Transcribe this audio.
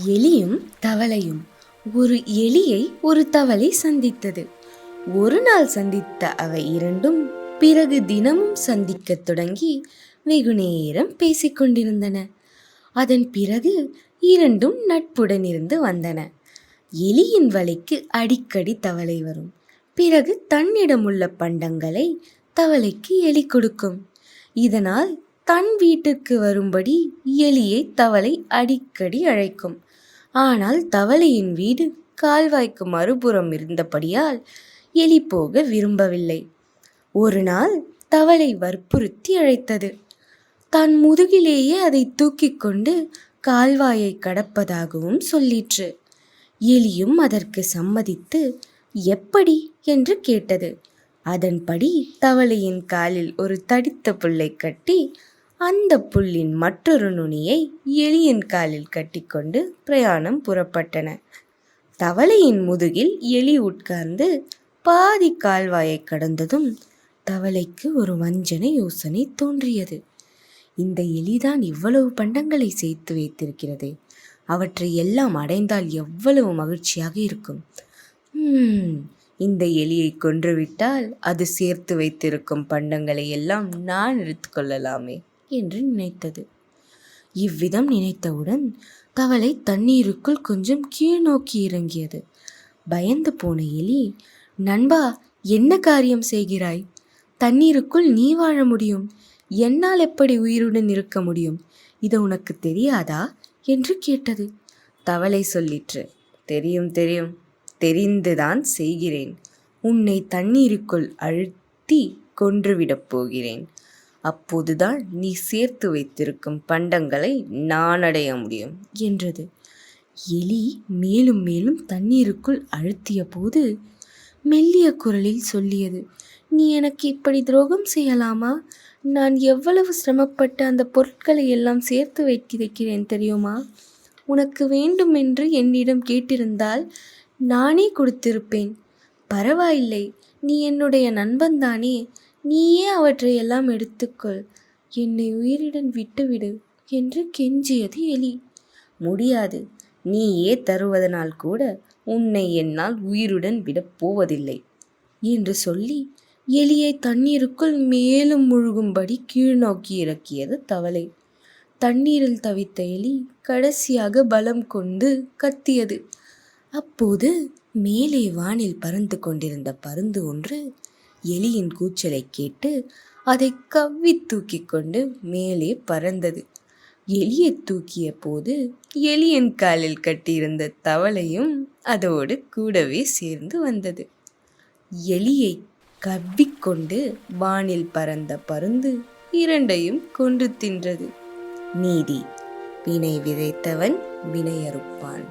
எலியும் தவளையும். ஒரு எலியை ஒரு தவளை சந்தித்தது. ஒரு நாள் சந்தித்த அவை இரண்டும் பிறகு தினமும் சந்திக்கத் தொடங்கி வெகு நேரம் பேசிக்கொண்டிருந்தன. அதன் பிறகு இரண்டும் நட்புடன் இருந்து வந்தன. எலியின் வலைக்கு அடிக்கடி தவளை வரும். பிறகு தன்னிடமுள்ள பண்டங்களை தவளைக்கு எலி கொடுக்கும். இதனால் தன் வீட்டிற்கு வரும்படி எலியை தவளை அடிக்கடி அழைக்கும். ஆனால் தவளையின் வீடு கால்வாய்க்கு மறுபுறம் இருந்தபடியால் எலி போக விரும்பவில்லை. ஒரு நாள் தவளை வற்புறுத்தி அழைத்தது. தான் முதுகிலேயே அதை தூக்கி கொண்டு கால்வாயை கடப்பதாகவும் சொல்லிற்று. எலியும் அதற்கு சம்மதித்து எப்படி என்று கேட்டது. அதன்படி தவளையின் காலில் ஒரு தடித்த புல்லை கட்டி அந்த புல்லின் மற்றொரு நுனியை எலியின் காலில் கட்டிக்கொண்டு பிரயாணம் புறப்பட்டன. தவளையின் முதுகில் எலி உட்கார்ந்து பாதி கால்வாயை கடந்ததும் தவளைக்கு ஒரு வஞ்சனை யோசனை தோன்றியது. இந்த எலிதான் இவ்வளவு பண்டங்களை சேர்த்து வைத்திருக்கிறது. அவற்றை எல்லாம் அடைந்தால் எவ்வளவு மகிழ்ச்சியாக இருக்கும். இந்த எலியை கொன்றுவிட்டால் அது சேர்த்து வைத்திருக்கும் பண்டங்களை எல்லாம் நான் எடுத்துக்கொள்ளலாமே என்று நினைத்தது. இவ்விதம் நினைத்தவுடன் தவளை தண்ணீருக்குள் கொஞ்சம் கீழ் நோக்கி இறங்கியது. பயந்து போன எலி, நண்பா, என்ன காரியம் செய்கிறாய்? தண்ணீருக்குள் நீ வாழ முடியும், என்னால் எப்படி உயிருடன் இருக்க முடியும்? இது உனக்கு தெரியாதா என்று கேட்டது. தவளை சொல்லிற்று, தெரியும் தெரியும், தெரிந்துதான் செய்கிறேன். உன்னை தண்ணீருக்குள் அழுத்தி கொன்றுவிடப் போகிறேன். அப்போதுதான் நீ சேர்த்து வைத்திருக்கும் பண்டங்களை நான் அடைய முடியும் என்றது. எலி மேலும் மேலும் தண்ணீருக்குள் அழுத்திய போது மெல்லிய குரலில் சொல்லியது, நீ எனக்கு இப்படி துரோகம் செய்யலாமா? நான் எவ்வளவு சிரமப்பட்டு அந்த பொருட்களை எல்லாம் சேர்த்து வைத்திருக்கிறேன் தெரியுமா? உனக்கு வேண்டும் என்று என்னிடம் கேட்டிருந்தால் நானே கொடுத்திருப்பேன். பரவாயில்லை, நீ என்னுடைய நண்பன்தானே, நீயே அவற்றையெல்லாம் எடுத்துக்கொள், என்னை உயிருடன் விட்டுவிடு என்று கெஞ்சியது எலி. முடியாது, நீயே தருவதனால் கூட உன்னை என்னால் உயிருடன் விடப் போவதில்லை என்று சொல்லி எலியை தண்ணீருக்குள் மேலும் முழுகும்படி கீழ்நோக்கி இறக்கியது தவளை. தண்ணீரில் தவித்த எலி கடைசியாக பலம் கொண்டு கத்தியது. அப்போது மேலே வானில் பறந்து கொண்டிருந்த பருந்து ஒன்று எலியின் கூச்சலை கேட்டு அதை கவ்வி தூக்கி கொண்டு மேலே பறந்தது. எலியை தூக்கிய போது எலியின் காலில் கட்டியிருந்த தவளையும் அதோடு கூடவே சேர்ந்து வந்தது. எலியை கவ்விக்கொண்டு வானில் பறந்த பருந்து இரண்டையும் கொன்று தின்றது. நீதி: வினை விதைத்தவன் வினை அறுப்பான்.